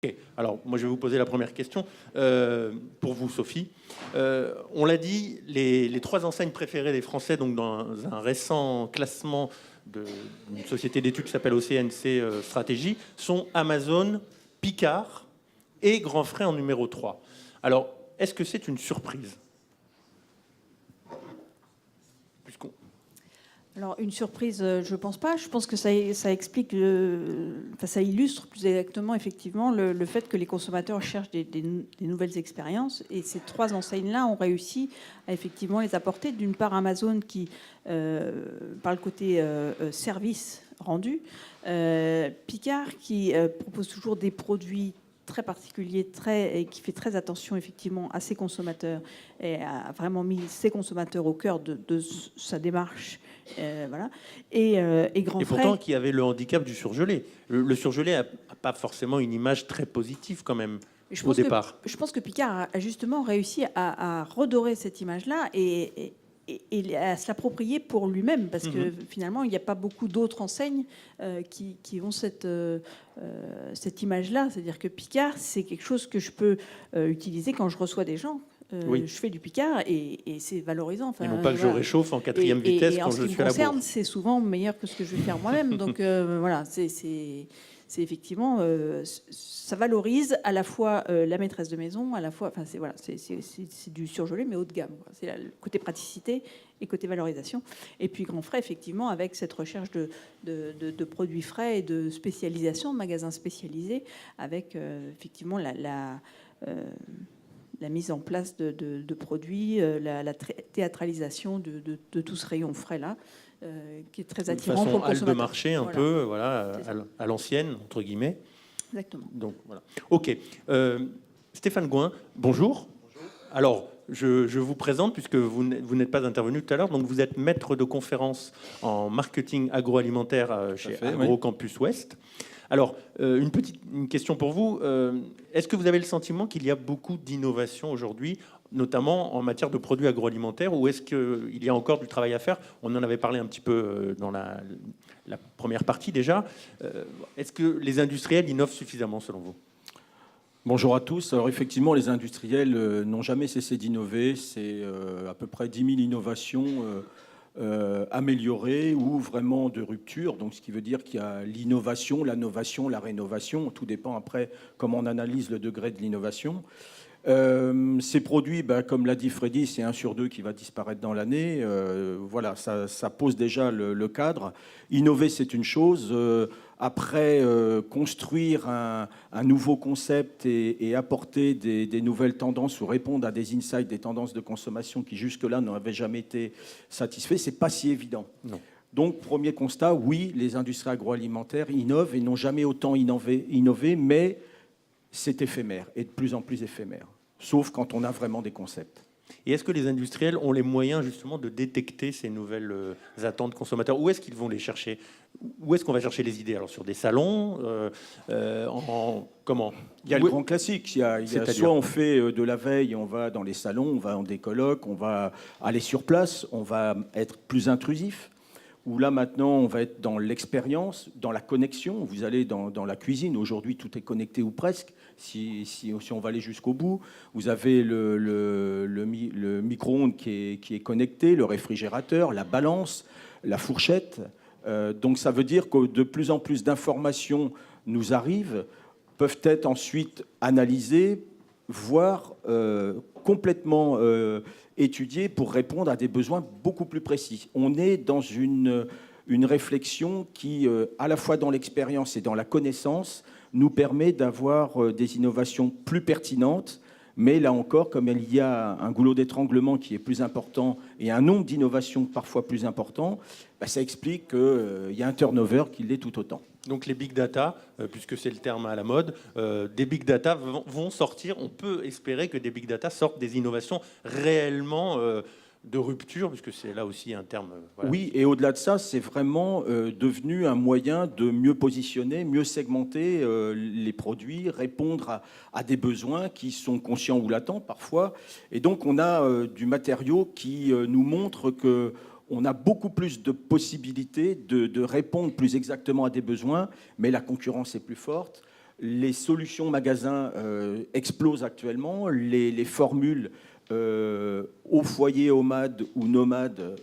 Ok. Alors, moi, je vais vous poser la première question. Pour vous, Sophie. On l'a dit, les trois enseignes préférées des Français, donc dans un récent classement d'une société d'études qui s'appelle OCNC Stratégie, sont Amazon, Picard et Grand Frais en numéro 3. Alors, est-ce que c'est une surprise? Alors, une surprise, je ne pense pas. Je pense que ça explique, ça illustre plus exactement, effectivement, le fait que les consommateurs cherchent des nouvelles expériences. Et ces trois enseignes-là ont réussi à effectivement les apporter. D'une part, Amazon qui, par le côté service rendu, Picard qui propose toujours des produits très particulier, et qui fait très attention effectivement à ses consommateurs et a vraiment mis ses consommateurs au cœur de sa démarche. Voilà. Et Grand Et Frais. pourtant, qui avait le handicap du surgelé. Le surgelé n'a pas forcément une image très positive quand même au départ. Je pense que Picard a justement réussi à redorer cette image-là et à se l'approprier pour lui-même, parce que finalement, il n'y a pas beaucoup d'autres enseignes qui ont cette image-là. C'est-à-dire que Picard, c'est quelque chose que je peux utiliser quand je reçois des gens. Oui. Je fais du Picard et c'est valorisant. Et non pas que je réchauffe en quatrième vitesse quand je suis à la bourre. En ce qui me concerne, c'est souvent meilleur que ce que je vais faire moi-même. Donc voilà, c'est effectivement, ça valorise à la fois la maîtresse de maison, à la fois, enfin c'est du surgelé mais haut de gamme. C'est le côté praticité et côté valorisation. Et puis Grand Frais, effectivement, avec cette recherche de produits frais et de spécialisation, de magasins spécialisés, avec effectivement la mise en place de produits, la théâtralisation de tout ce rayon frais là. Qui est très attirant pour le consommateur. De marché un peu, voilà, à l'ancienne, entre guillemets. Exactement. Donc, voilà. OK. Stéphane Gouin, bonjour. Bonjour. Alors, je vous présente, puisque vous n'êtes pas intervenu tout à l'heure. Donc, vous êtes maître de conférence en marketing agroalimentaire chez AgroCampus Ouest. Alors, une question pour vous. Est-ce que vous avez le sentiment qu'il y a beaucoup d'innovation aujourd'hui, notamment en matière de produits agroalimentaires, ou est-ce qu'il y a encore du travail à faire? On en avait parlé un petit peu dans la première partie déjà. Est-ce que les industriels innovent suffisamment selon vous? Bonjour à tous. Alors effectivement, les industriels n'ont jamais cessé d'innover. C'est à peu près 10 000 innovations améliorées ou vraiment de rupture. Donc ce qui veut dire qu'il y a l'innovation, la novation, la rénovation. Tout dépend après comment on analyse le degré de l'innovation. Ces produits, comme l'a dit Freddy, c'est 1 sur 2 qui va disparaître dans l'année. Voilà, ça pose déjà le cadre. Innover, c'est une chose. Après, construire un nouveau concept et apporter des nouvelles tendances ou répondre à des insights, des tendances de consommation qui jusque-là n'avaient jamais été satisfaits, c'est pas si évident. Non. Donc, premier constat, oui, les industries agroalimentaires innovent et n'ont jamais autant innové, mais c'est éphémère et de plus en plus éphémère. Sauf quand on a vraiment des concepts. Et est-ce que les industriels ont les moyens justement de détecter ces nouvelles attentes consommateurs? Où est-ce qu'ils vont les chercher? Où est-ce qu'on va chercher les idées? Alors sur des salons, comment? Il y a le grand classique. Il y a soit on fait de la veille, on va dans les salons, on va dans des colloques, on va aller sur place, on va être plus intrusif. Où là maintenant on va être dans l'expérience, dans la connexion. Vous allez dans la cuisine. Aujourd'hui tout est connecté ou presque. Si on va aller jusqu'au bout, vous avez le micro-ondes qui est connecté, le réfrigérateur, la balance, la fourchette. Donc ça veut dire que de plus en plus d'informations nous arrivent, peuvent être ensuite analysées, voire complètement étudiées pour répondre à des besoins beaucoup plus précis. On est dans une réflexion qui, à la fois dans l'expérience et dans la connaissance, nous permet d'avoir des innovations plus pertinentes. Mais là encore, comme il y a un goulot d'étranglement qui est plus important et un nombre d'innovations parfois plus important, ça explique qu'il y a un turnover qui l'est tout autant. Donc les big data, puisque c'est le terme à la mode, des big data vont sortir. On peut espérer que des big data sortent des innovations réellement de rupture, puisque c'est là aussi un terme... Voilà. Oui, et au-delà de ça, c'est vraiment devenu un moyen de mieux positionner, mieux segmenter les produits, répondre à des besoins qui sont conscients ou latents parfois. Et donc on a du matériau qui nous montre qu'on a beaucoup plus de possibilités de répondre plus exactement à des besoins, mais la concurrence est plus forte. Les solutions magasins explosent actuellement. Les formules au foyer, OMAD ou nomade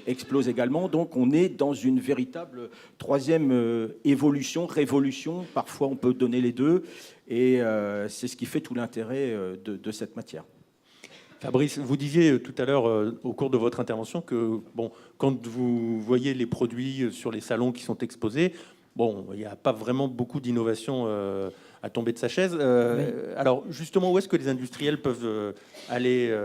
explosent également. Donc on est dans une véritable troisième évolution, révolution. Parfois on peut donner les deux. Et c'est ce qui fait tout l'intérêt de cette matière. Fabrice, vous disiez tout à l'heure au cours de votre intervention que bon, quand vous voyez les produits sur les salons qui sont exposés, bon, il n'y a pas vraiment beaucoup d'innovation à tomber de sa chaise. Oui. Alors justement, où est-ce que les industriels peuvent aller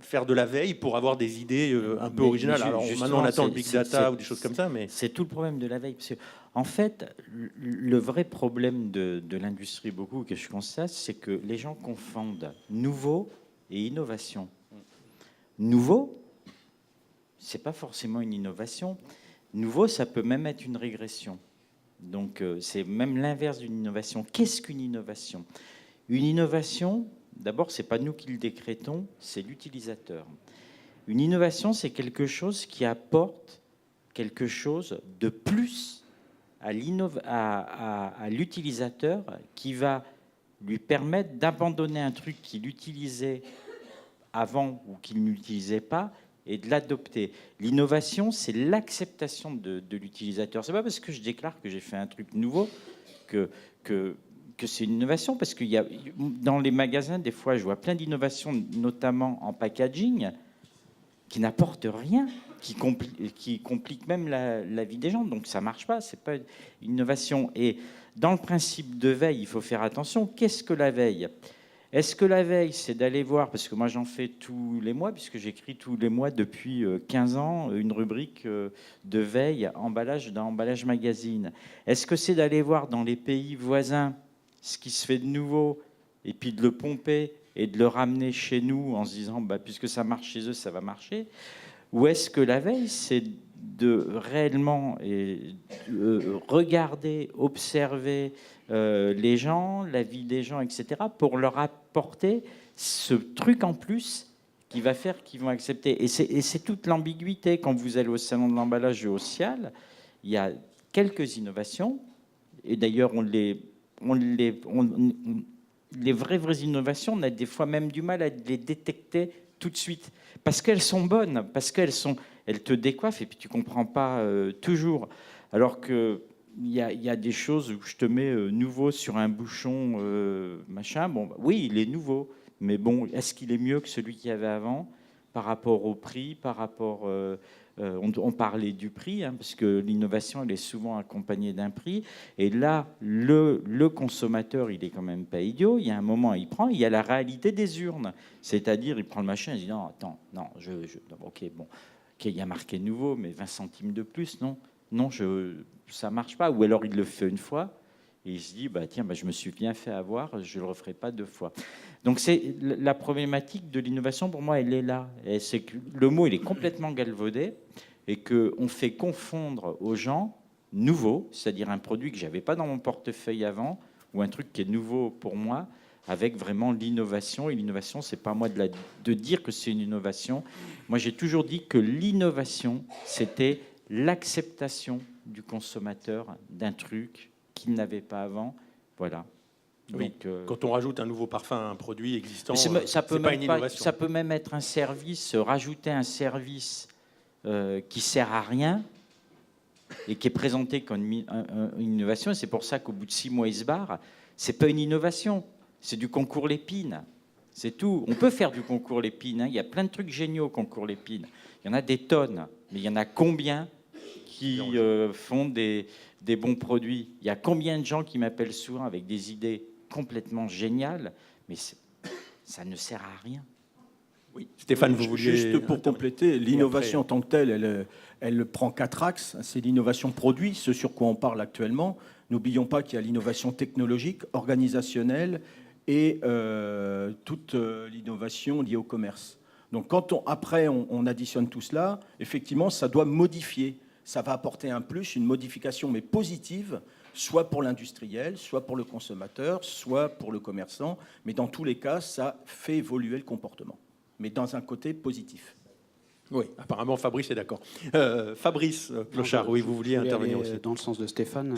faire de la veille pour avoir des idées un peu originales? Alors maintenant, on attend le big data ou des choses comme ça, mais c'est tout le problème de la veille. Parce que, en fait, le vrai problème de l'industrie, beaucoup que je constate, c'est que les gens confondent nouveau et innovation. Nouveau, c'est pas forcément une innovation. Nouveau, ça peut même être une régression. Donc, c'est même l'inverse d'une innovation. Qu'est-ce qu'une innovation? Une innovation, d'abord, c'est pas nous qui le décrétons, c'est l'utilisateur. Une innovation, c'est quelque chose qui apporte quelque chose de plus à l'utilisateur, qui va lui permettre d'abandonner un truc qu'il utilisait avant ou qu'il n'utilisait pas et de l'adopter. L'innovation, c'est l'acceptation de l'utilisateur. C'est pas parce que je déclare que j'ai fait un truc nouveau que c'est une innovation, parce qu'il y a dans les magasins, des fois, je vois plein d'innovations, notamment en packaging, qui n'apportent rien, qui compliquent même la vie des gens. Donc ça marche pas, c'est pas une innovation. Et dans le principe de veille, il faut faire attention. Qu'est-ce que la veille? Est-ce que la veille, c'est d'aller voir, parce que moi j'en fais tous les mois, puisque j'écris tous les mois depuis 15 ans, une rubrique de veille, emballage dans Emballage Magazine. Est-ce que c'est d'aller voir dans les pays voisins ce qui se fait de nouveau, et puis de le pomper et de le ramener chez nous en se disant, bah, puisque ça marche chez eux, ça va marcher? Ou est-ce que la veille, c'est de réellement regarder, observer les gens, la vie des gens, etc., pour leur apporter ce truc en plus qui va faire qu'ils vont accepter? Et c'est toute l'ambiguïté. Quand vous allez au salon de l'emballage et au Cial, il y a quelques innovations, et d'ailleurs les vraies innovations, on a des fois même du mal à les détecter tout de suite, parce qu'elles sont bonnes, parce elles te décoiffent, et puis tu comprends pas toujours. Alors que il y a des choses où je te mets nouveau sur un bouchon, machin. Bon, bah, oui, il est nouveau, mais bon, est-ce qu'il est mieux que celui qu'il y avait avant par rapport au prix, par rapport on parlait du prix, hein, parce que l'innovation, elle est souvent accompagnée d'un prix. Et là, le consommateur, il est quand même pas idiot. Il y a un moment, il prend. Il y a la réalité des urnes. C'est-à-dire, il prend le machin, il dit non, attends, non, ok, bon, okay, il y a marqué nouveau, mais 20 centimes de plus, non, ça marche pas. Ou alors, il le fait une fois. Et il se dit, bah, tiens, bah, je me suis bien fait avoir, je ne le referai pas 2 fois. Donc, c'est la problématique de l'innovation, pour moi, elle est là. Et c'est que le mot, il est complètement galvaudé, et qu'on fait confondre aux gens nouveau, c'est-à-dire un produit que je n'avais pas dans mon portefeuille avant, ou un truc qui est nouveau pour moi, avec vraiment l'innovation. Et l'innovation, ce n'est pas à moi de dire que c'est une innovation. Moi, j'ai toujours dit que l'innovation, c'était l'acceptation du consommateur d'un truc qu'il n'avait pas avant. Voilà. Oui. Donc, quand on rajoute un nouveau parfum à un produit existant, ça peut pas une innovation. Ça peut même être un service, rajouter un service qui sert à rien et qui est présenté comme une innovation. Et c'est pour ça qu'au bout de 6 mois, il se barre. C'est pas une innovation, c'est du concours Lépine. C'est tout. On peut faire du concours Lépine, hein. Il y a plein de trucs géniaux au concours Lépine. Il y en a des tonnes, mais il y en a combien qui font des bons produits? Il y a combien de gens qui m'appellent souvent avec des idées complètement géniales, mais ça ne sert à rien. Oui. Stéphane, vous vouliez... Juste pour compléter, l'innovation en tant que telle, elle prend 4 axes. C'est l'innovation produit, ce sur quoi on parle actuellement. N'oublions pas qu'il y a l'innovation technologique, organisationnelle et toute l'innovation liée au commerce. Donc quand après on additionne tout cela, effectivement, ça doit modifier. Ça va apporter un plus, une modification, mais positive, soit pour l'industriel, soit pour le consommateur, soit pour le commerçant. Mais dans tous les cas, ça fait évoluer le comportement, mais dans un côté positif. Oui, apparemment Fabrice est d'accord. Fabrice Clochard, oui, vous vouliez intervenir aussi. Dans le sens de Stéphane,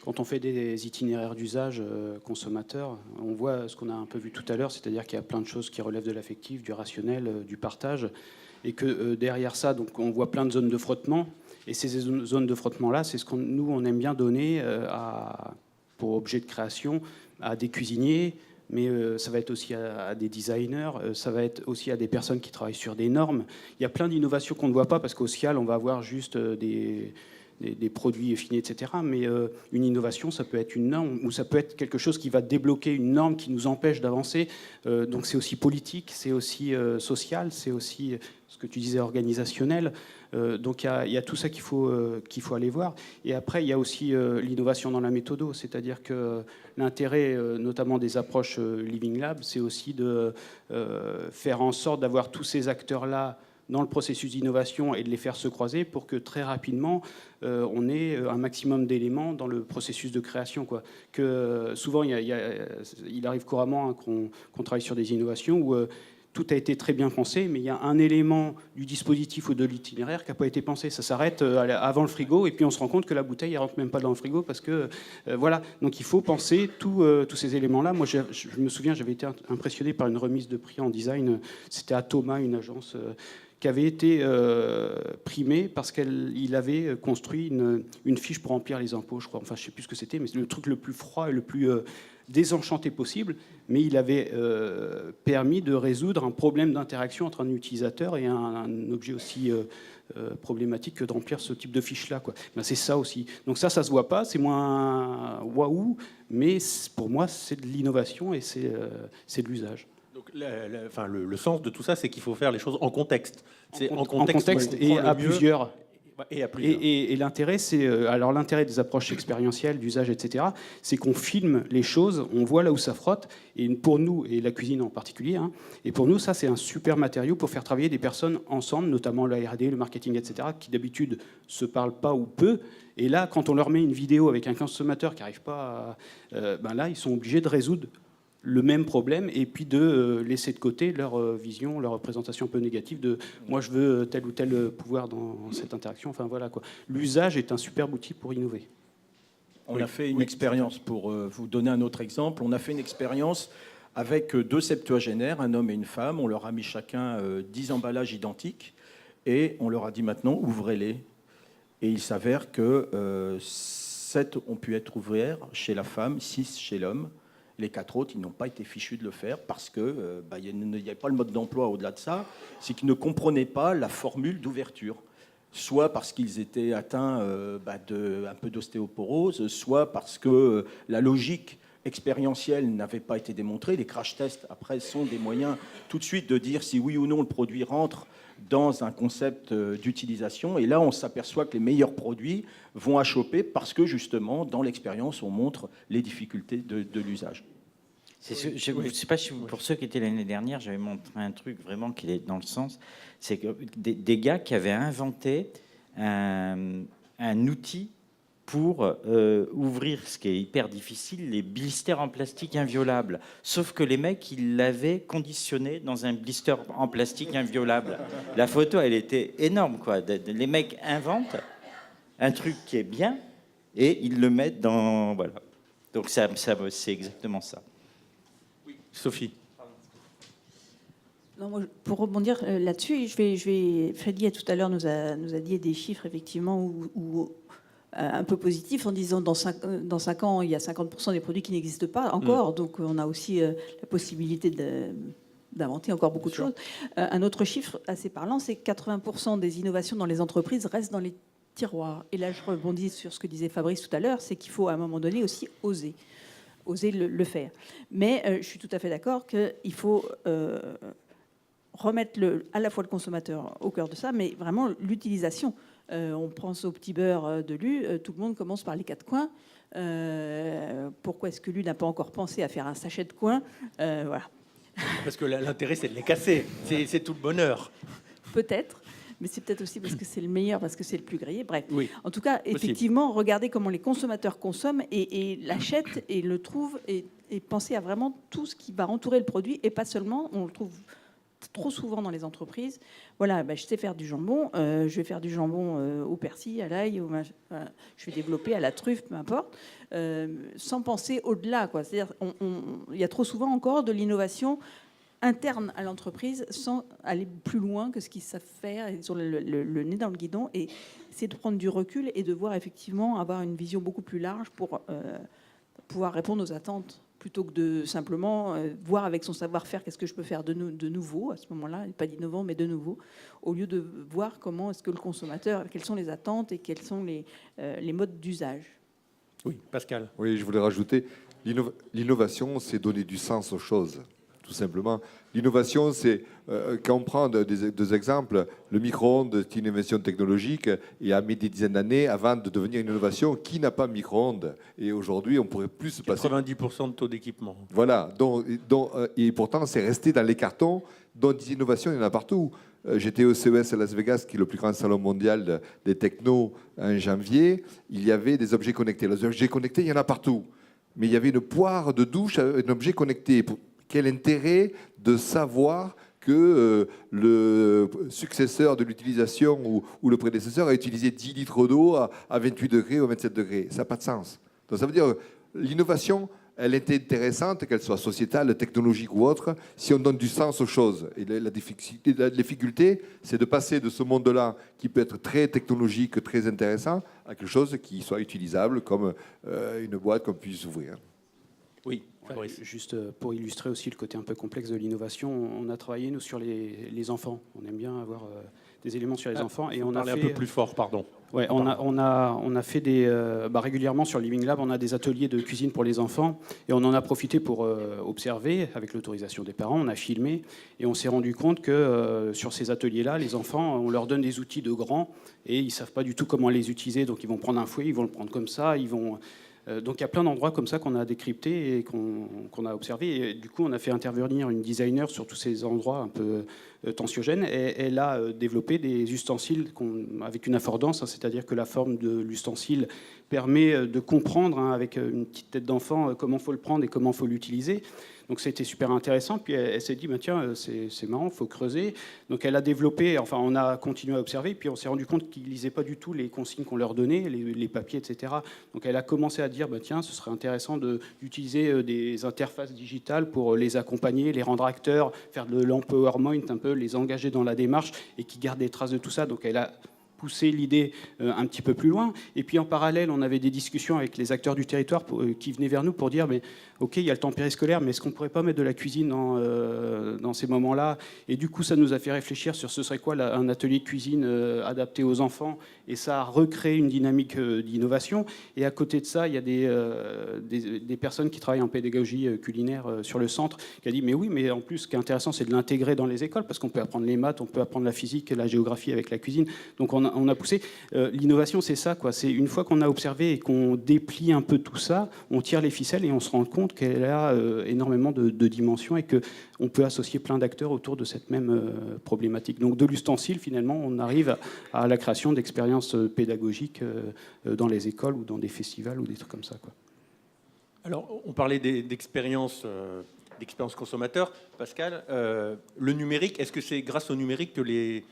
quand on fait des itinéraires d'usage consommateurs, on voit ce qu'on a un peu vu tout à l'heure, c'est-à-dire qu'il y a plein de choses qui relèvent de l'affectif, du rationnel, du partage, et que derrière ça, donc, on voit plein de zones de frottement. Et ces zones de frottement-là, c'est ce qu'on nous, on aime bien donner pour objet de création à des cuisiniers, mais ça va être aussi à des designers, ça va être aussi à des personnes qui travaillent sur des normes. Il y a plein d'innovations qu'on ne voit pas, parce qu'au SCIAL, on va avoir juste des produits finis, etc. Mais une innovation, ça peut être une norme, ou ça peut être quelque chose qui va débloquer une norme qui nous empêche d'avancer. Donc c'est aussi politique, c'est aussi social, c'est aussi ce que tu disais organisationnel. Donc il y a tout ça qu'il faut aller voir. Et après, il y a aussi l'innovation dans la méthode, c'est-à-dire que l'intérêt, notamment des approches Living Lab, c'est aussi de faire en sorte d'avoir tous ces acteurs-là dans le processus d'innovation et de les faire se croiser pour que très rapidement, on ait un maximum d'éléments dans le processus de création, quoi. Que souvent, il arrive couramment qu'on travaille sur des innovations où tout a été très bien pensé, mais il y a un élément du dispositif ou de l'itinéraire qui n'a pas été pensé. Ça s'arrête avant le frigo, et puis on se rend compte que la bouteille ne rentre même pas dans le frigo, parce que voilà. Donc il faut penser tous ces éléments-là. Moi, je me souviens, j'avais été impressionné par une remise de prix en design. C'était à Thomas, une agence qui avait été primé parce qu'il avait construit une fiche pour remplir les impôts, je crois. Enfin, je ne sais plus ce que c'était, mais c'est le truc le plus froid et le plus désenchanté possible. Mais il avait permis de résoudre un problème d'interaction entre un utilisateur et un objet aussi problématique que de remplir ce type de fiche-là, quoi. Ben, c'est ça aussi. Donc ça se voit pas, c'est moins waouh, mais pour moi, c'est de l'innovation et c'est de l'usage. Donc, le sens de tout ça, c'est qu'il faut faire les choses en contexte. C'est en contexte et à plusieurs. Et l'intérêt, c'est alors l'intérêt des approches expérientielles, d'usage, etc., c'est qu'on filme les choses, on voit là où ça frotte. Et pour nous, et la cuisine en particulier, hein, et pour nous, ça, c'est un super matériau pour faire travailler des personnes ensemble, notamment la R&D, le marketing, etc., qui d'habitude se parlent pas ou peu. Et là, quand on leur met une vidéo avec un consommateur qui n'arrive pas ben là, ils sont obligés de résoudre le même problème, et puis de laisser de côté leur vision, leur représentation un peu négative de moi je veux tel ou tel pouvoir dans cette interaction. Enfin voilà, quoi. L'usage est un superbe outil pour innover. On a fait une expérience, pour vous donner un autre exemple, on a fait une expérience avec 2 septuagénaires, un homme et une femme. On leur a mis chacun 10 emballages identiques et on leur a dit maintenant ouvrez-les. Et il s'avère que 7 ont pu être ouverts chez la femme, 6 chez l'homme. Les 4 autres, ils n'ont pas été fichus de le faire parce qu'il n'y avait pas le mode d'emploi au-delà de ça. C'est qu'ils ne comprenaient pas la formule d'ouverture. Soit parce qu'ils étaient atteints un peu d'ostéoporose, soit parce que la logique expérientielle n'avait pas été démontrée. Les crash tests, après, sont des moyens tout de suite de dire si oui ou non le produit rentre dans un concept d'utilisation. Et là, on s'aperçoit que les meilleurs produits vont à choper parce que, justement, dans l'expérience, on montre les difficultés de l'usage. Je ne sais pas si pour ceux qui étaient l'année dernière, j'avais montré un truc vraiment qui est dans le sens. C'est que des gars qui avaient inventé un outil pour ouvrir, ce qui est hyper difficile, les blisters en plastique inviolables. Sauf que les mecs, ils l'avaient conditionné dans un blister en plastique inviolable. La photo, elle était énorme, quoi. Les mecs inventent un truc qui est bien et ils le mettent dans... Voilà. Donc c'est exactement ça. Oui, Sophie. Non, moi, pour rebondir là-dessus, Freddy tout à l'heure nous a dit des chiffres effectivement où un peu positif en disant dans 5 ans, il y a 50% des produits qui n'existent pas encore. Donc, on a aussi la possibilité d'inventer encore beaucoup de choses. Un autre chiffre assez parlant, c'est que 80% des innovations dans les entreprises restent dans les tiroirs. Et là, je rebondis sur ce que disait Fabrice tout à l'heure, c'est qu'il faut à un moment donné aussi oser le faire. Mais je suis tout à fait d'accord qu'il faut remettre à la fois le consommateur au cœur de ça, mais vraiment l'utilisation. On pense au petit beurre de Lu, tout le monde commence par les 4 coins. Pourquoi est-ce que Lu n'a pas encore pensé à faire un sachet de coins? Voilà. Parce que l'intérêt, c'est de les casser. C'est tout le bonheur. Peut-être, mais c'est peut-être aussi parce que c'est le meilleur, parce que c'est le plus grillé. Bref. Oui. En tout cas, effectivement, regardez comment les consommateurs consomment et l'achètent et le trouvent et penser à vraiment tout ce qui va entourer le produit et pas seulement, on le trouve trop souvent dans les entreprises, voilà, je sais faire du jambon, je vais faire du jambon au persil, à l'ail, je vais développer à la truffe, peu importe, sans penser au-delà, quoi. C'est-à-dire, il y a trop souvent encore de l'innovation interne à l'entreprise sans aller plus loin que ce qu'ils savent faire. Ils ont le nez dans le guidon, et c'est de prendre du recul et de voir effectivement avoir une vision beaucoup plus large pour pouvoir répondre aux attentes, plutôt que de simplement voir avec son savoir-faire qu'est-ce que je peux faire de nouveau à ce moment-là, pas d'innovant mais de nouveau, au lieu de voir comment est-ce que le consommateur, quelles sont les attentes et quels sont les modes d'usage. Oui, Pascal. Oui, je voulais rajouter, l'innovation, c'est donner du sens aux choses, tout simplement. L'innovation, c'est, quand on prend deux exemples, le micro-ondes, c'est une innovation technologique, et a mis des dizaines d'années avant de devenir une innovation. Qui n'a pas micro-ondes? Et aujourd'hui, on pourrait plus se passer... 90% de taux d'équipement. Voilà, et pourtant, c'est resté dans les cartons, dont des innovations, il y en a partout. J'étais au CES à Las Vegas, qui est le plus grand salon mondial des technos, en janvier. Il y avait des objets connectés. Les objets connectés, il y en a partout. Mais il y avait une poire de douche, un objet connecté. Quel intérêt de savoir que le successeur de l'utilisation ou le prédécesseur a utilisé 10 litres d'eau à 28 degrés ou 27 degrés? Ça n'a pas de sens. Donc ça veut dire que l'innovation, elle est intéressante, qu'elle soit sociétale, technologique ou autre, si on donne du sens aux choses. Et la difficulté, c'est de passer de ce monde-là, qui peut être très technologique, très intéressant, à quelque chose qui soit utilisable, comme une boîte qu'on puisse ouvrir. Oui. Ouais, juste pour illustrer aussi le côté un peu complexe de l'innovation, on a travaillé, nous, sur les enfants. On aime bien avoir des éléments sur les enfants. Et on a fait... un peu plus fort, pardon. Ouais, on a fait régulièrement sur Living Lab, on a des ateliers de cuisine pour les enfants, et on en a profité pour observer, avec l'autorisation des parents, on a filmé, et on s'est rendu compte que sur ces ateliers-là, les enfants, on leur donne des outils de grands, et ils ne savent pas du tout comment les utiliser, donc ils vont prendre un fouet, ils vont le prendre comme ça, donc il y a plein d'endroits comme ça qu'on a décryptés et qu'on a observés. Et du coup, on a fait intervenir une designer sur tous ces endroits un peu tensiogènes. Et elle a développé des ustensiles avec une affordance, c'est-à-dire que la forme de l'ustensile permet de comprendre, avec une petite tête d'enfant, comment il faut le prendre et comment il faut l'utiliser. Donc c'était super intéressant. Puis elle s'est dit, tiens, c'est marrant, il faut creuser. Donc elle a développé, on a continué à observer, puis on s'est rendu compte qu'ils ne lisaient pas du tout les consignes qu'on leur donnait, les papiers, etc. Donc elle a commencé à dire, tiens, ce serait intéressant d'utiliser des interfaces digitales pour les accompagner, les rendre acteurs, faire de l'empowerment un peu, les engager dans la démarche et qui gardent des traces de tout ça. Donc elle a pousser l'idée un petit peu plus loin. Et puis en parallèle, on avait des discussions avec les acteurs du territoire qui venaient vers nous pour dire, OK, il y a le temps périscolaire, mais est-ce qu'on ne pourrait pas mettre de la cuisine dans ces moments-là? Et du coup, ça nous a fait réfléchir sur ce serait quoi un atelier de cuisine adapté aux enfants. Et ça a recréé une dynamique d'innovation. Et à côté de ça, il y a des personnes qui travaillent en pédagogie culinaire sur le centre qui a dit, mais oui, mais en plus, ce qui est intéressant, c'est de l'intégrer dans les écoles, parce qu'on peut apprendre les maths, on peut apprendre la physique et la géographie avec la cuisine. Donc on a poussé. L'innovation, c'est ça, quoi. C'est une fois qu'on a observé et qu'on déplie un peu tout ça, on tire les ficelles et on se rend compte qu'elle a énormément de dimensions et qu'on peut associer plein d'acteurs autour de cette même problématique. Donc de l'ustensile, finalement, on arrive à la création d'expériences pédagogiques dans les écoles ou dans des festivals ou des trucs comme ça, quoi. Alors, on parlait d'expérience consommateur. Pascal, le numérique, est-ce que c'est grâce au numérique que les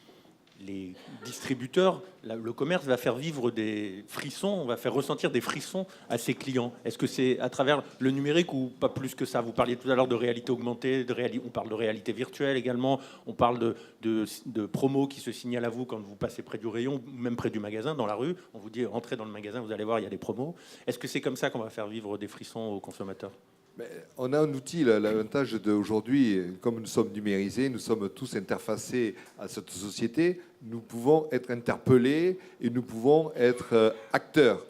distributeurs, le commerce va faire vivre des frissons, on va faire ressentir des frissons à ses clients? Est-ce que c'est à travers le numérique ou pas plus que ça? Vous parliez tout à l'heure de réalité augmentée, on parle de réalité virtuelle également, on parle de promos qui se signalent à vous quand vous passez près du rayon, même près du magasin, dans la rue. On vous dit, rentrez dans le magasin, vous allez voir, il y a des promos. Est-ce que c'est comme ça qu'on va faire vivre des frissons aux consommateurs? On a un outil, l'avantage d'aujourd'hui, comme nous sommes numérisés, nous sommes tous interfacés à cette société, nous pouvons être interpellés et nous pouvons être acteurs.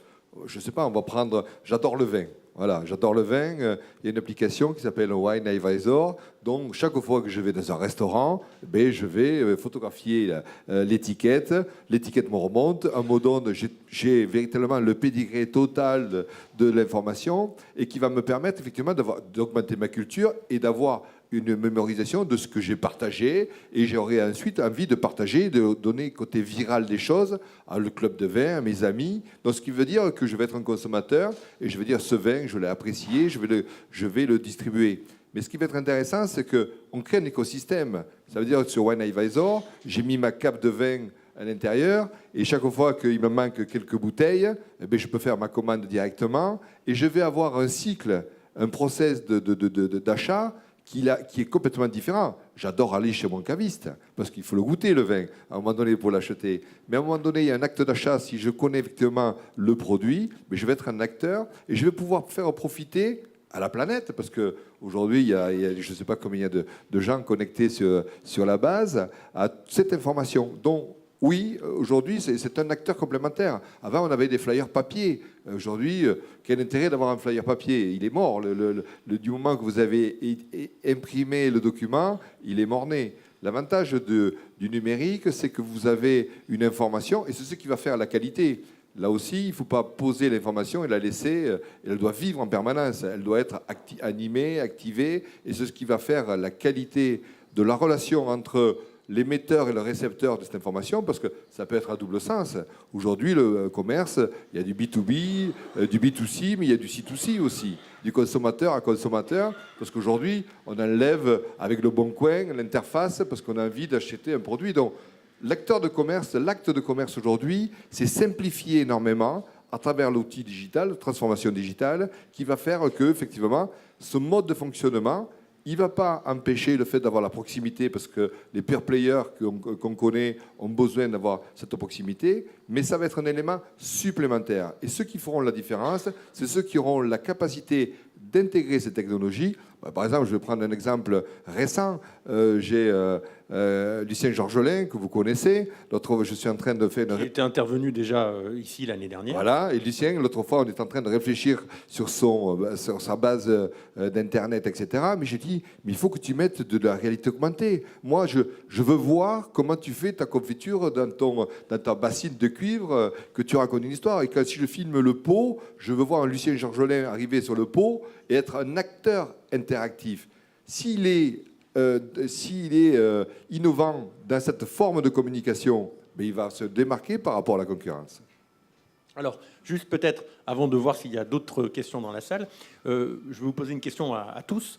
Je ne sais pas, on va prendre, j'adore le vin. Voilà, j'adore le vin. Il y a une application qui s'appelle Wine Advisor. Donc, chaque fois que je vais dans un restaurant, je vais photographier l'étiquette. L'étiquette me remonte. À un moment donné, j'ai véritablement le pédigré total de l'information et qui va me permettre effectivement d'augmenter ma culture et d'avoir une mémorisation de ce que j'ai partagé, et j'aurai ensuite envie de partager, de donner côté viral des choses à le club de vin, à mes amis. Donc ce qui veut dire que je vais être un consommateur et je vais dire ce vin, je l'ai apprécié, je vais le distribuer. Mais ce qui va être intéressant, c'est qu'on crée un écosystème. Ça veut dire que sur Wine Advisor, j'ai mis ma cape de vin à l'intérieur, et chaque fois qu'il me manque quelques bouteilles, eh bien, je peux faire ma commande directement, et je vais avoir un cycle, un process d'achat qui est complètement différent. J'adore aller chez mon caviste, parce qu'il faut le goûter, le vin, à un moment donné, pour l'acheter. Mais à un moment donné, il y a un acte d'achat. Si je connais effectivement le produit, mais je vais être un acteur, et je vais pouvoir faire profiter à la planète, parce qu'aujourd'hui, il y a je ne sais pas combien il y a de gens connectés sur la base, à cette information. Donc, oui, aujourd'hui, c'est un acteur complémentaire. Avant, on avait des flyers papier. Aujourd'hui, quel intérêt d'avoir un flyer papier? Il est mort. Du moment que vous avez imprimé le document, il est mort-né. L'avantage du numérique, c'est que vous avez une information, et c'est ce qui va faire la qualité. Là aussi, il ne faut pas poser l'information et la laisser. Elle doit vivre en permanence. Elle doit être animée, activée, et c'est ce qui va faire la qualité de la relation entre l'émetteur et le récepteur de cette information, parce que ça peut être à double sens. Aujourd'hui, le commerce, il y a du B2B, du B2C, mais il y a du C2C aussi, du consommateur à consommateur, parce qu'aujourd'hui, on enlève avec le Bon Coin l'interface parce qu'on a envie d'acheter un produit. Donc, l'acte de commerce aujourd'hui, c'est simplifié énormément à travers l'outil digital, transformation digitale, qui va faire que, effectivement, ce mode de fonctionnement, il ne va pas empêcher le fait d'avoir la proximité, parce que les pure players qu'on connaît ont besoin d'avoir cette proximité, mais ça va être un élément supplémentaire. Et ceux qui feront la différence, c'est ceux qui auront la capacité d'intégrer ces technologies. Par exemple, je vais prendre un exemple récent. J'ai Lucien Georgelin, que vous connaissez. L'autre fois, je suis en train de faire... Il était intervenu déjà ici l'année dernière. Voilà, et Lucien, l'autre fois, on est en train de réfléchir sur sa base d'Internet, etc. Mais j'ai dit, mais il faut que tu mettes de la réalité augmentée. Moi, je veux voir comment tu fais ta confiture dans ta bassine de cuivre, que tu racontes une histoire. Et si je filme le pot, je veux voir un Lucien Georgelin arriver sur le pot et être un acteur interactif. S'il est innovant dans cette forme de communication, mais il va se démarquer par rapport à la concurrence. Alors, juste peut-être, avant de voir s'il y a d'autres questions dans la salle, je vais vous poser une question à tous.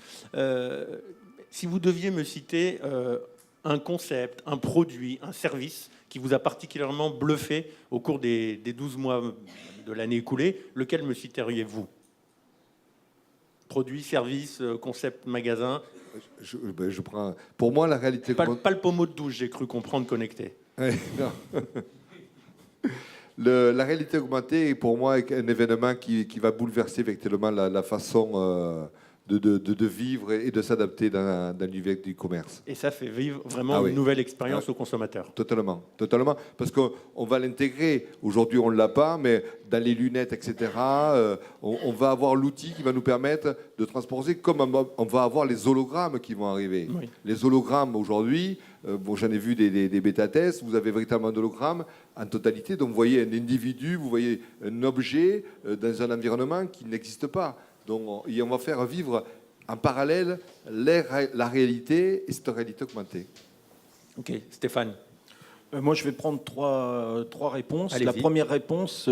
Si vous deviez me citer un concept, un produit, un service qui vous a particulièrement bluffé au cours des 12 mois de l'année écoulée, lequel me citeriez-vous ? Produit, service, concept, magasin. Je prends. Pour moi, la réalité. Pas le pommeau de douche, j'ai cru comprendre connecté. Ouais, non. La réalité augmentée est pour moi un événement qui va bouleverser effectivement la façon de vivre et de s'adapter dans l'univers du commerce. Et ça fait vivre vraiment une nouvelle expérience aux consommateurs. Totalement, parce qu'on va l'intégrer. Aujourd'hui, on ne l'a pas, mais dans les lunettes, etc., on va avoir l'outil qui va nous permettre de transporter, comme on va avoir les hologrammes qui vont arriver. Oui. Les hologrammes, aujourd'hui, j'en ai vu des bêta-tests, vous avez véritablement un hologramme en totalité, donc vous voyez un individu, vous voyez un objet dans un environnement qui n'existe pas. Donc, on va faire vivre en parallèle la réalité et cette réalité augmentée. Ok, Stéphane. Moi, je vais prendre trois réponses. Allez-y. La première réponse,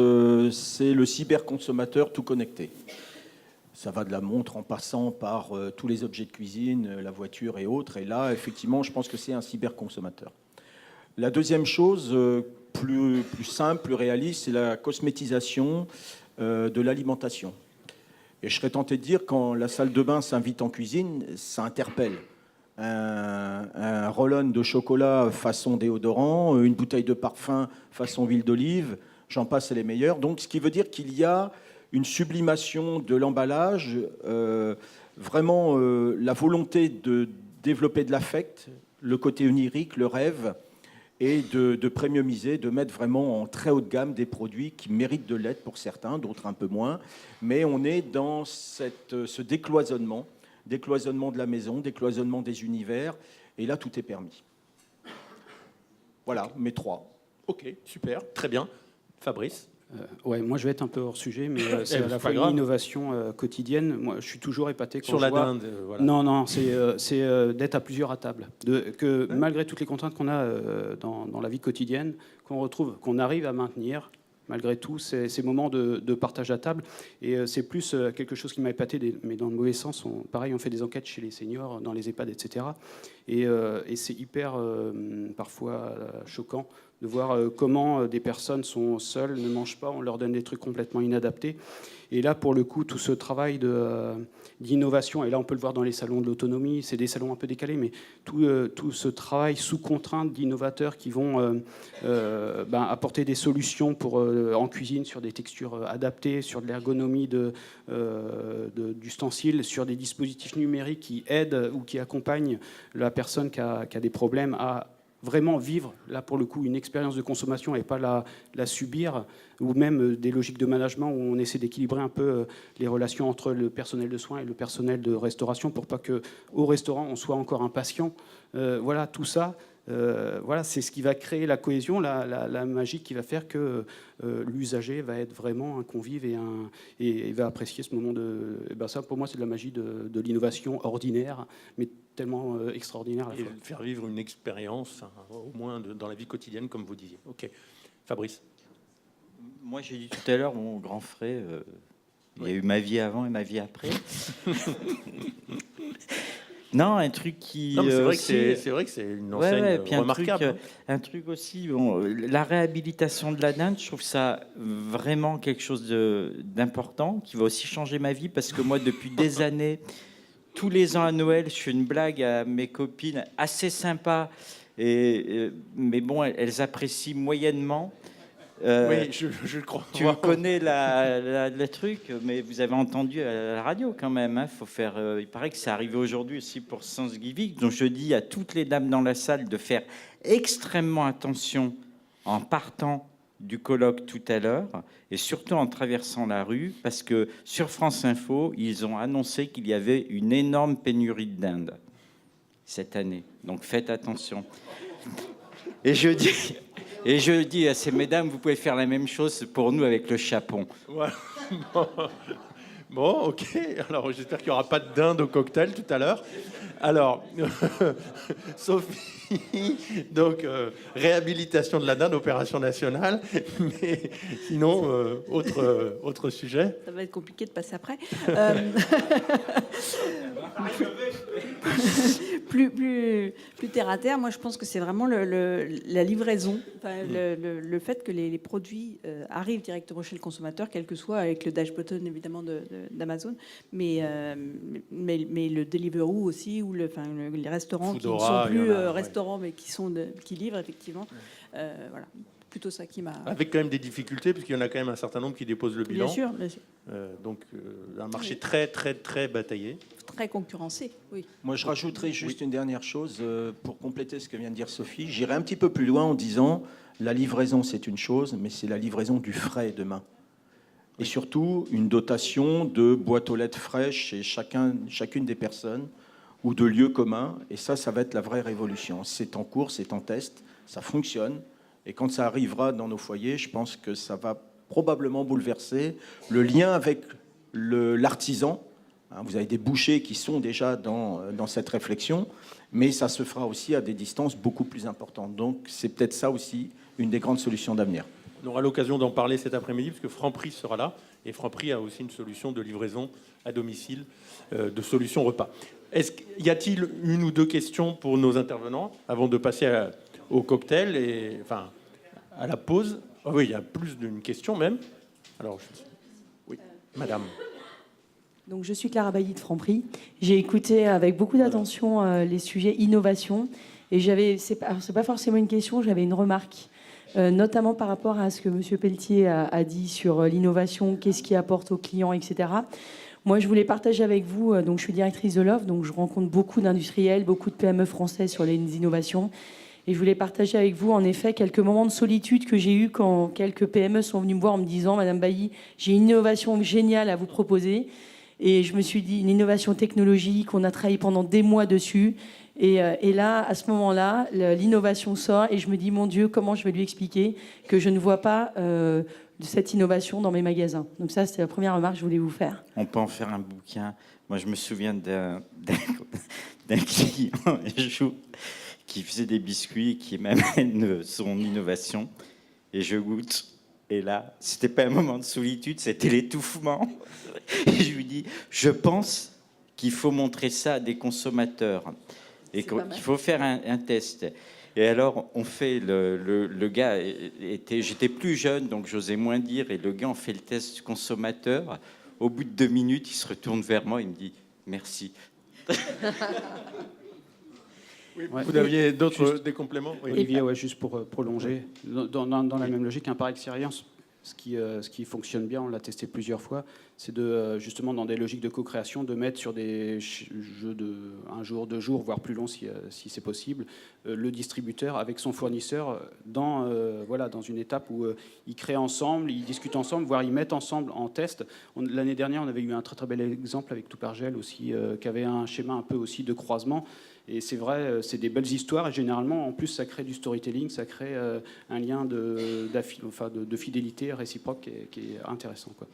c'est le cyberconsommateur tout connecté. Ça va de la montre en passant par tous les objets de cuisine, la voiture et autres. Et là, effectivement, je pense que c'est un cyberconsommateur. La deuxième chose, plus simple, plus réaliste, c'est la cosmétisation de l'alimentation. Et je serais tenté de dire, quand la salle de bain s'invite en cuisine, ça interpelle. Un roll-on de chocolat façon déodorant, une bouteille de parfum façon huile d'olive, j'en passe les meilleurs. Donc, ce qui veut dire qu'il y a une sublimation de l'emballage, vraiment la volonté de développer de l'affect, le côté onirique, le rêve, et de premiumiser, de mettre vraiment en très haute gamme des produits qui méritent de l'être pour certains, d'autres un peu moins. Mais on est dans ce décloisonnement de la maison, décloisonnement des univers, et là, tout est permis. Voilà, mes trois. Ok, super, très bien. Fabrice ? Ouais, moi je vais être un peu hors sujet, mais c'est à la fois une innovation quotidienne. Moi, je suis toujours épaté quand sur la je vois... dinde. Voilà. Non, c'est d'être à plusieurs à table. Malgré toutes les contraintes qu'on a dans la vie quotidienne, qu'on arrive à maintenir malgré tout, ces moments de partage à table. Et c'est plus quelque chose qui m'a épaté, mais dans le mauvais sens. Pareil, on fait des enquêtes chez les seniors, dans les EHPAD, etc. Et c'est hyper, parfois, choquant de voir comment des personnes sont seules, ne mangent pas, on leur donne des trucs complètement inadaptés. Et là, pour le coup, tout ce travail d'innovation, et là on peut le voir dans les salons de l'autonomie, c'est des salons un peu décalés, mais tout ce travail sous contrainte d'innovateurs qui vont apporter des solutions en cuisine sur des textures adaptées, sur de l'ergonomie d'ustensiles, sur des dispositifs numériques qui aident ou qui accompagnent la personne qui a des problèmes à vraiment vivre, là pour le coup, une expérience de consommation et pas la subir, ou même des logiques de management où on essaie d'équilibrer un peu les relations entre le personnel de soins et le personnel de restauration pour pas qu'au restaurant, on soit encore un patient. Voilà, tout ça, c'est ce qui va créer la cohésion, la magie qui va faire que l'usager va être vraiment un convive et va apprécier ce moment de... ça, pour moi, c'est de la magie de l'innovation ordinaire, mais tellement extraordinaire à la fois. Et faire vivre une expérience, au moins dans la vie quotidienne, comme vous disiez. Ok. Fabrice. Moi, j'ai dit tout à l'heure, mon grand frère, il y a eu ma vie avant et ma vie après. Non, un truc qui... Non, c'est vrai que c'est une enseigne remarquable. Un truc aussi, la réhabilitation de la dinde, je trouve ça vraiment quelque chose d'important, qui va aussi changer ma vie, parce que moi, depuis des années, tous les ans à Noël, je fais une blague à mes copines assez sympa, mais bon, elles apprécient moyennement. Oui, je crois. Tu connais le truc, mais vous avez entendu à la radio quand même. Hein, faut faire. Il paraît que c'est arrivé aujourd'hui aussi pour Thanksgiving. Donc je dis à toutes les dames dans la salle de faire extrêmement attention en partant du colloque tout à l'heure et surtout en traversant la rue, parce que sur France Info, ils ont annoncé qu'il y avait une énorme pénurie de dinde cette année. Donc faites attention. Et je dis à ces mesdames, vous pouvez faire la même chose pour nous avec le chapon. Ouais. Bon, ok. Alors, j'espère qu'il n'y aura pas de dinde au cocktail tout à l'heure. Alors, Sophie, donc, réhabilitation de la dinde, opération nationale. Mais sinon, autre sujet. Ça va être compliqué de passer après. Plus terre à terre, moi je pense que c'est vraiment la livraison, le fait que les produits arrivent directement chez le consommateur, quel que soit, avec le dash button évidemment d'Amazon, mais le Deliveroo aussi, ou les restaurants Foodora, qui ne sont plus restaurants mais qui livrent effectivement. Voilà. Plutôt ça qui m'a... Avec quand même des difficultés, puisqu'il y en a quand même un certain nombre qui déposent le bilan. Bien sûr. Donc, un marché très, très, très bataillé. Très concurrencé, oui. Moi, je rajouterais juste une dernière chose pour compléter ce que vient de dire Sophie. J'irai un petit peu plus loin en disant la livraison, c'est une chose, mais c'est la livraison du frais demain. Et surtout, une dotation de boîtes aux lettres fraîches chez chacune des personnes ou de lieux communs. Et ça va être la vraie révolution. C'est en cours, c'est en test, ça fonctionne. Et quand ça arrivera dans nos foyers, je pense que ça va probablement bouleverser le lien avec l'artisan. Vous avez des bouchers qui sont déjà dans cette réflexion, mais ça se fera aussi à des distances beaucoup plus importantes. Donc c'est peut-être ça aussi une des grandes solutions d'avenir. On aura l'occasion d'en parler cet après-midi, parce que Franprix sera là, et Franprix a aussi une solution de livraison à domicile, de solution repas. Y a-t-il une ou deux questions pour nos intervenants, avant de passer au cocktail, à la pause? Oui, il y a plus d'une question même. Alors, oui, madame. Donc, je suis Clara Bailly de Franprix. J'ai écouté avec beaucoup d'attention les sujets innovation. Et c'est pas forcément une question, j'avais une remarque, notamment par rapport à ce que M. Pelletier a dit sur l'innovation, qu'est-ce qui apporte aux clients, etc. Moi, je voulais partager avec vous, donc je suis directrice de l'offre, donc je rencontre beaucoup d'industriels, beaucoup de PME français sur les innovations. Et je voulais partager avec vous, en effet, quelques moments de solitude que j'ai eus quand quelques PME sont venus me voir en me disant « Madame Bailly, j'ai une innovation géniale à vous proposer ». Et je me suis dit, une innovation technologique, on a travaillé pendant des mois dessus. Et là, à ce moment-là, l'innovation sort et je me dis, mon Dieu, comment je vais lui expliquer que je ne vois pas cette innovation dans mes magasins. Donc ça, c'était la première remarque que je voulais vous faire. On peut en faire un bouquin. Moi, je me souviens d'un client un jour qui faisait des biscuits et qui m'amène son innovation. Et je goûte. Et là, c'était pas un moment de solitude, c'était l'étouffement. Et je lui dis, je pense qu'il faut montrer ça à des consommateurs et qu'il faut faire un test. Et alors, on fait le gars j'étais plus jeune, donc j'osais moins dire. Et le gars, on fait le test consommateur. Au bout de 2 minutes, il se retourne vers moi, il me dit merci. Oui, Ouais. vous aviez des compléments? Oui. Olivier, ouais, juste pour prolonger, dans la même logique, par expérience, ce qui fonctionne bien, on l'a testé plusieurs fois, c'est de justement dans des logiques de co-création, de mettre sur des jeux de 1 jour, 2 jours, voire plus long si c'est possible, le distributeur avec son fournisseur dans une étape où ils créent ensemble, ils discutent ensemble, voire ils mettent ensemble en test. L'année dernière, on avait eu un très très bel exemple avec Toupergel aussi, qui avait un schéma un peu aussi de croisement. Et c'est vrai, c'est des belles histoires et généralement, en plus, ça crée du storytelling, ça crée un lien de fidélité réciproque qui est intéressant, quoi.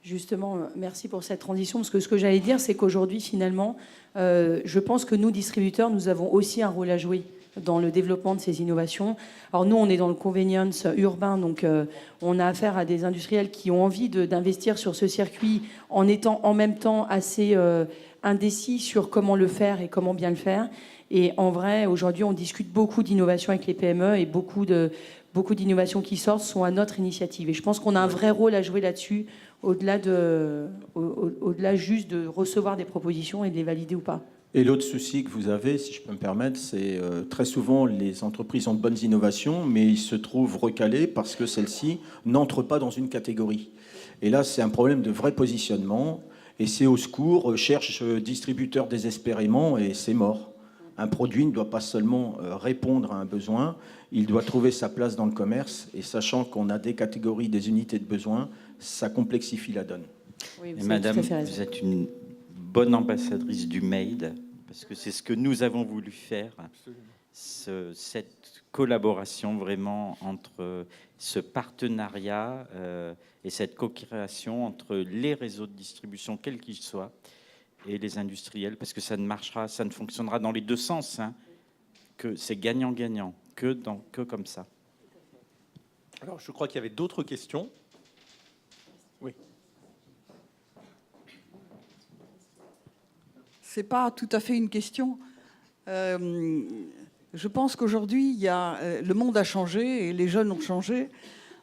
Justement, merci pour cette transition, parce que ce que j'allais dire, c'est qu'aujourd'hui, finalement, je pense que nous, distributeurs, nous avons aussi un rôle à jouer dans le développement de ces innovations. Alors nous, on est dans le convenience urbain, donc on a affaire à des industriels qui ont envie d'investir sur ce circuit en étant en même temps assez indécis sur comment le faire et comment bien le faire. Et en vrai, aujourd'hui, on discute beaucoup d'innovation avec les PME et beaucoup d'innovations qui sortent sont à notre initiative. Et je pense qu'on a un vrai rôle à jouer là-dessus, au-delà juste de recevoir des propositions et de les valider ou pas. Et l'autre souci que vous avez, si je peux me permettre, c'est très souvent les entreprises ont de bonnes innovations, mais ils se trouvent recalés parce que celles-ci n'entrent pas dans une catégorie. Et là, c'est un problème de vrai positionnement. Et c'est au secours, cherche distributeur désespérément, et c'est mort. Un produit ne doit pas seulement répondre à un besoin, il doit trouver sa place dans le commerce. Et sachant qu'on a des catégories, des unités de besoin, ça complexifie la donne. Oui, Et madame, vous êtes une bonne ambassadrice du Made, parce que c'est ce que nous avons voulu faire. Cette collaboration vraiment entre ce partenariat et cette co-création entre les réseaux de distribution, quels qu'ils soient, et les industriels, parce que ça ne fonctionnera dans les deux sens, hein, que c'est gagnant-gagnant, que comme ça. Alors, je crois qu'il y avait d'autres questions. Oui. C'est pas tout à fait une question. Je pense qu'aujourd'hui, le monde a changé et les jeunes ont changé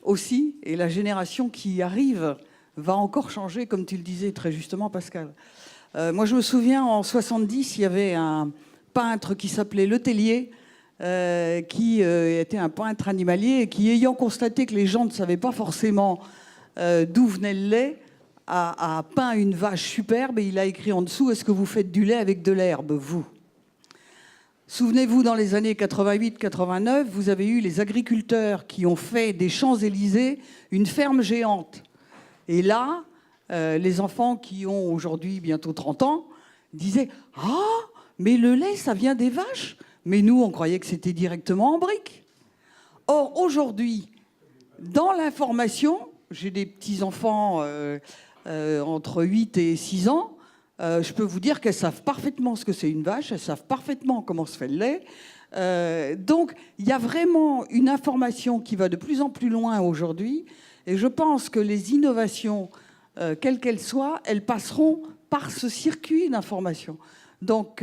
aussi, et la génération qui arrive va encore changer, comme tu le disais très justement, Pascal. Moi, je me souviens, en 70, il y avait un peintre qui s'appelait Le Tellier, qui était un peintre animalier et qui, ayant constaté que les gens ne savaient pas forcément d'où venait le lait, a peint une vache superbe et il a écrit en dessous « Est-ce que vous faites du lait avec de l'herbe, vous ?» Souvenez-vous, dans les années 88-89, vous avez eu les agriculteurs qui ont fait des Champs-Élysées une ferme géante. Et là, les enfants qui ont aujourd'hui bientôt 30 ans disaient « Ah, mais le lait, ça vient des vaches !» Mais nous, on croyait que c'était directement en brique. Or, aujourd'hui, dans l'information, j'ai des petits-enfants entre 8 et 6 ans, je peux vous dire qu'elles savent parfaitement ce que c'est une vache, elles savent parfaitement comment se fait le lait. Donc, il y a vraiment une information qui va de plus en plus loin aujourd'hui. Et je pense que les innovations, quelles qu'elles soient, elles passeront par ce circuit d'information. Donc,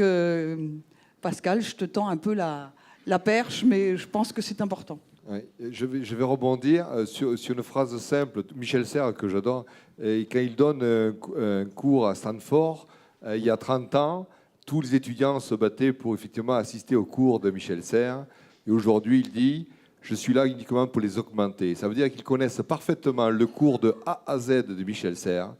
Pascal, je te tends un peu la perche, mais je pense que c'est important. Oui, je vais rebondir sur une phrase simple. Michel Serres, que j'adore, et quand il donne un cours à Stanford, il y a 30 ans, tous les étudiants se battaient pour effectivement assister au cours de Michel Serres. Et aujourd'hui, il dit « Je suis là uniquement pour les augmenter ». Ça veut dire qu'ils connaissent parfaitement le cours de A à Z de Michel Serres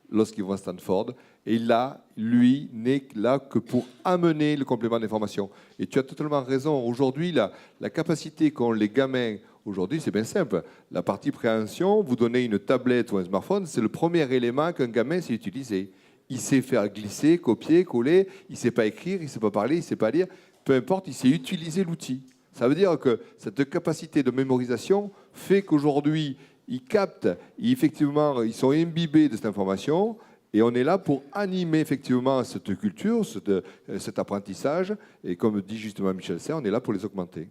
lorsqu'ils vont à Stanford. Et là, lui, n'est là que pour amener le complément d'information. Et tu as totalement raison. Aujourd'hui, la capacité qu'ont les gamins, aujourd'hui, c'est bien simple. La partie préhension, vous donnez une tablette ou un smartphone, c'est le premier élément qu'un gamin sait utiliser. Il sait faire glisser, copier, coller, il ne sait pas écrire, il ne sait pas parler, il ne sait pas lire. Peu importe, il sait utiliser l'outil. Ça veut dire que cette capacité de mémorisation fait qu'aujourd'hui, ils captent, effectivement, ils sont imbibés de cette information. Et on est là pour animer effectivement cette culture, cet apprentissage. Et comme dit justement Michel Serres, on est là pour les augmenter.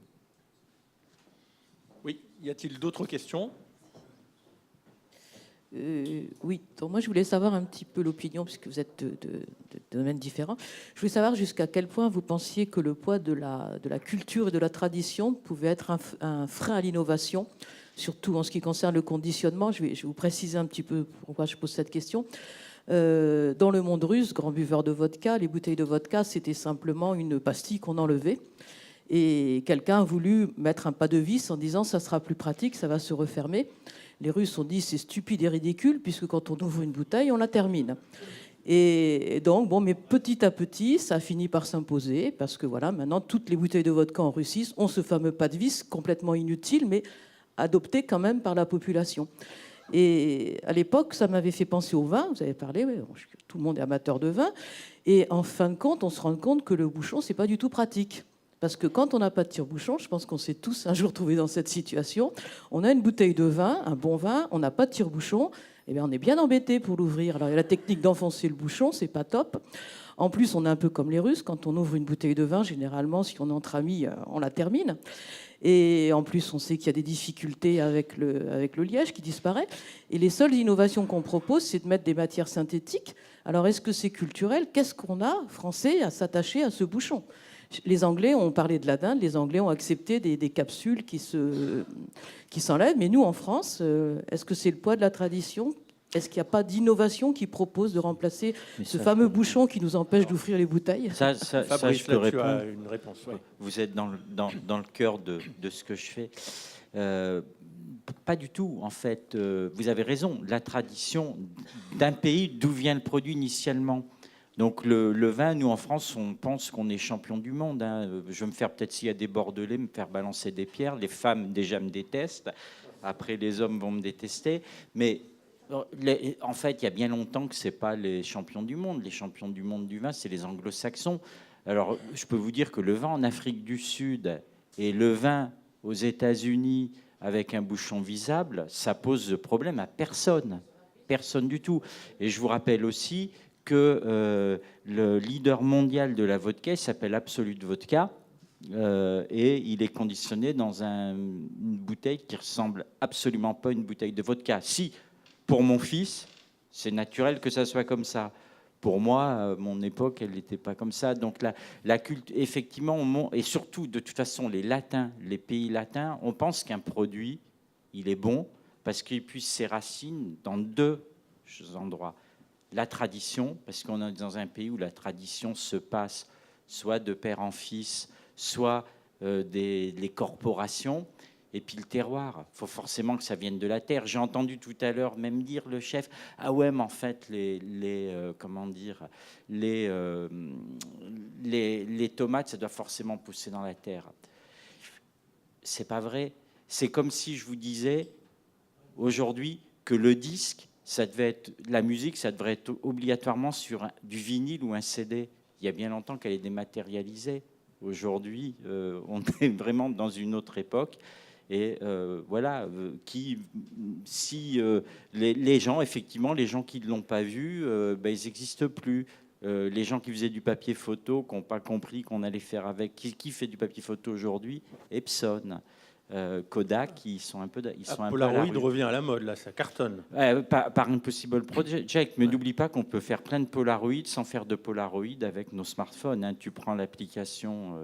Oui, y a-t-il d'autres questions? Oui, donc moi je voulais savoir un petit peu l'opinion, puisque vous êtes de domaines différents. Je voulais savoir jusqu'à quel point vous pensiez que le poids de la culture et de la tradition pouvait être un frein à l'innovation, surtout en ce qui concerne le conditionnement. Je vais vous préciser un petit peu pourquoi je pose cette question. Dans le monde russe, grand buveur de vodka, les bouteilles de vodka, c'était simplement une pastille qu'on enlevait. Et quelqu'un a voulu mettre un pas de vis en disant ça sera plus pratique, ça va se refermer. Les Russes ont dit c'est stupide et ridicule puisque quand on ouvre une bouteille, on la termine. Et donc, bon, mais petit à petit, ça a fini par s'imposer parce que voilà, maintenant, toutes les bouteilles de vodka en Russie ont ce fameux pas de vis complètement inutile, mais adopté quand même par la population. Et à l'époque, ça m'avait fait penser au vin. Vous avez parlé, oui, tout le monde est amateur de vin. Et en fin de compte, on se rend compte que le bouchon, c'est pas du tout pratique. Parce que quand on n'a pas de tire-bouchon, je pense qu'on s'est tous un jour trouvés dans cette situation, on a une bouteille de vin, un bon vin, on n'a pas de tire-bouchon, eh bien on est bien embêté pour l'ouvrir. Alors il y a la technique d'enfoncer le bouchon, c'est pas top. En plus, on est un peu comme les Russes, quand on ouvre une bouteille de vin, généralement, si on est entre amis, on la termine. Et en plus, on sait qu'il y a des difficultés avec le liège qui disparaît. Et les seules innovations qu'on propose, c'est de mettre des matières synthétiques. Alors est-ce que c'est culturel? Qu'est-ce qu'on a, Français, à s'attacher à ce bouchon? Les Anglais ont parlé de la dinde, les Anglais ont accepté des capsules qui s'enlèvent. Mais nous, en France, est-ce que c'est le poids de la tradition? Est-ce qu'il n'y a pas d'innovation qui propose de remplacer ce fameux bouchon qui nous empêche d'ouvrir les bouteilles? Ça, je peux répondre. Une réponse. Oui. Vous êtes dans le cœur de ce que je fais. Pas du tout, en fait. Vous avez raison. La tradition d'un pays, d'où vient le produit initialement. Donc le vin, nous en France, on pense qu'on est champion du monde. Hein. Je vais me faire peut-être, s'il y a des Bordelais, me faire balancer des pierres. Les femmes déjà me détestent. Après, les hommes vont me détester. Mais en fait, il y a bien longtemps que c'est pas les champions du monde. Les champions du monde du vin, c'est les Anglo-Saxons. Alors, je peux vous dire que le vin en Afrique du Sud et le vin aux États-Unis avec un bouchon visable, ça pose problème à personne. Personne du tout. Et je vous rappelle aussi que le leader mondial de la vodka, il s'appelle Absolut Vodka, et il est conditionné dans une bouteille qui ressemble absolument pas à une bouteille de vodka. Si, pour mon fils, c'est naturel que ça soit comme ça. Pour moi, mon époque, elle n'était pas comme ça. Donc la culte, effectivement, et surtout, de toute façon, les latins, les pays latins, on pense qu'un produit, il est bon parce qu'il puise ses racines dans deux endroits. La tradition, parce qu'on est dans un pays où la tradition se passe soit de père en fils, soit les corporations, et puis le terroir. Il faut forcément que ça vienne de la terre. J'ai entendu tout à l'heure même dire le chef, ah ouais, mais en fait, les tomates, ça doit forcément pousser dans la terre. C'est pas vrai. C'est comme si je vous disais aujourd'hui que le disque, ça devait être, la musique, ça devrait être obligatoirement sur du vinyle ou un CD. Il y a bien longtemps qu'elle est dématérialisée. Aujourd'hui, on est vraiment dans une autre époque. Et voilà, si les gens, effectivement, les gens qui ne l'ont pas vu, ils n'existent plus. Les gens qui faisaient du papier photo, qui n'ont pas compris qu'on allait faire avec. Qui fait du papier photo aujourd'hui? Epson. Kodak, ils sont un peu Polaroid revient à la mode, là, ça cartonne. Par Impossible Project, mais n'oublie pas qu'on peut faire plein de Polaroid sans faire de Polaroid avec nos smartphones. Hein. Tu prends l'application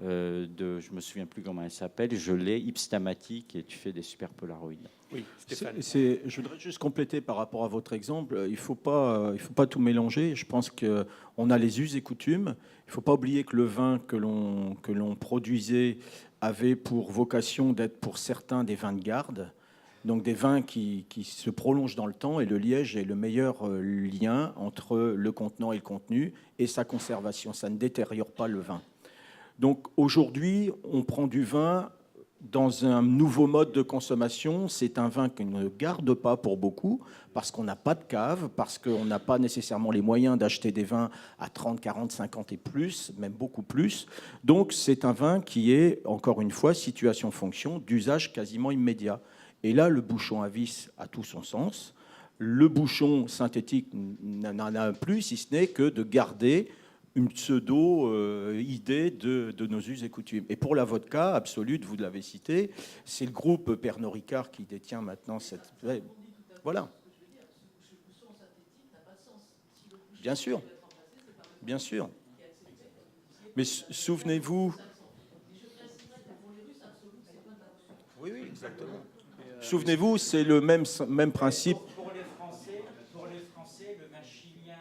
je me souviens plus comment elle s'appelle, je l'ai, Ipstamatic, et tu fais des super Polaroid. Oui, Stéphane. Je voudrais juste compléter par rapport à votre exemple. Il faut pas tout mélanger. Je pense qu'on a les us et coutumes. Il ne faut pas oublier que le vin que l'on produisait avait pour vocation d'être pour certains des vins de garde, donc des vins qui se prolongent dans le temps, et le liège est le meilleur lien entre le contenant et le contenu et sa conservation. Ça ne détériore pas le vin. Donc aujourd'hui, on prend du vin dans un nouveau mode de consommation. C'est un vin qu'on ne garde pas pour beaucoup parce qu'on n'a pas de cave, parce qu'on n'a pas nécessairement les moyens d'acheter des vins à 30, 40, 50 et plus, même beaucoup plus. Donc c'est un vin qui est, encore une fois, situation-fonction, d'usage quasiment immédiat. Et là, le bouchon à vis a tout son sens. Le bouchon synthétique n'en a plus, si ce n'est que de garder une pseudo-idée de nos us et coutumes. Et pour la vodka, Absolut, vous l'avez cité, c'est le groupe Pernod Ricard qui détient maintenant cette... Voilà. Bien sûr. Bien sûr. Mais souvenez-vous... Oui, exactement. Souvenez-vous, c'est le même principe. Pour les Français, le vin chilien,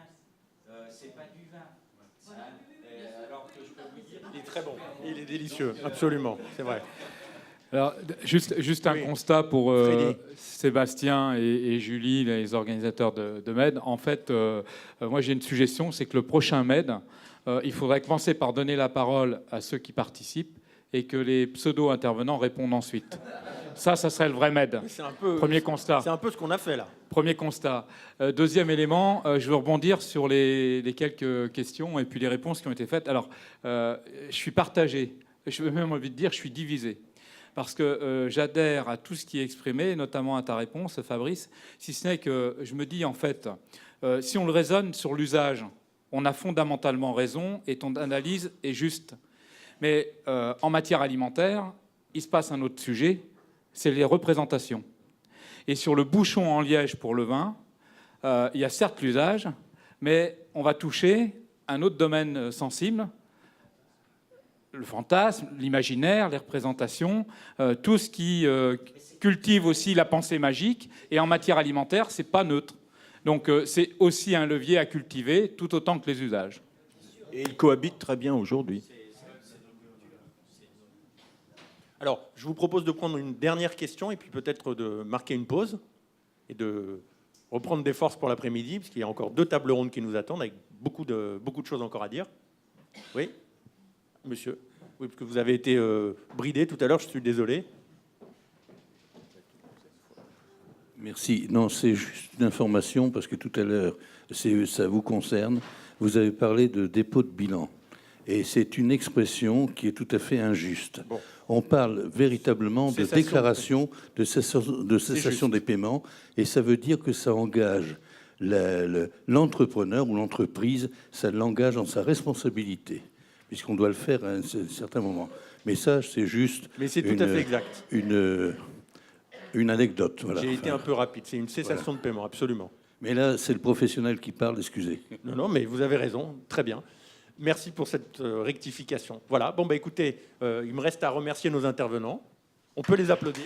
c'est pas du vin. Alors que je peux vous dire, Il est très bon. Il est délicieux, absolument, c'est vrai. Alors, juste un constat pour Sébastien et Julie, les organisateurs de MED. En fait, moi j'ai une suggestion, c'est que le prochain MED, il faudrait commencer par donner la parole à ceux qui participent et que les pseudo-intervenants répondent ensuite. Ça serait le vrai MED. Premier constat. C'est un peu ce qu'on a fait là. Premier constat. Deuxième élément, je veux rebondir sur les quelques questions et puis les réponses qui ont été faites. Alors, je suis partagé. Je veux même envie de dire, je suis divisé. Parce que j'adhère à tout ce qui est exprimé, notamment à ta réponse, Fabrice, si ce n'est que je me dis, en fait, si on le raisonne sur l'usage, on a fondamentalement raison et ton analyse est juste. Mais en matière alimentaire, il se passe un autre sujet, c'est les représentations. Et sur le bouchon en liège pour le vin, il y a certes l'usage, mais on va toucher un autre domaine sensible, le fantasme, l'imaginaire, les représentations, tout ce qui cultive aussi la pensée magique. Et en matière alimentaire, c'est pas neutre. Donc c'est aussi un levier à cultiver, tout autant que les usages. Et ils cohabitent très bien aujourd'hui. Alors, je vous propose de prendre une dernière question et puis peut-être de marquer une pause et de reprendre des forces pour l'après-midi, parce qu'il y a encore 2 tables rondes qui nous attendent avec beaucoup de choses encore à dire. Oui, monsieur. Oui, parce que vous avez été bridé tout à l'heure, je suis désolé. Merci. Non, c'est juste une information, parce que tout à l'heure, ça vous concerne. Vous avez parlé de dépôt de bilan. Et c'est une expression qui est tout à fait injuste. Bon. On parle véritablement de déclaration de cessation des paiements, et ça veut dire que ça engage l'entrepreneur ou l'entreprise, ça l'engage dans sa responsabilité, puisqu'on doit le faire à un certain moment. Mais ça, c'est juste... Mais c'est tout à fait exact. Une anecdote. Voilà. J'ai été un peu rapide, c'est une cessation de paiement, absolument. Mais là, c'est le professionnel qui parle, excusez. Non, mais vous avez raison, très bien. Merci pour cette rectification. Voilà, bon, bah écoutez, il me reste à remercier nos intervenants. On peut les applaudir.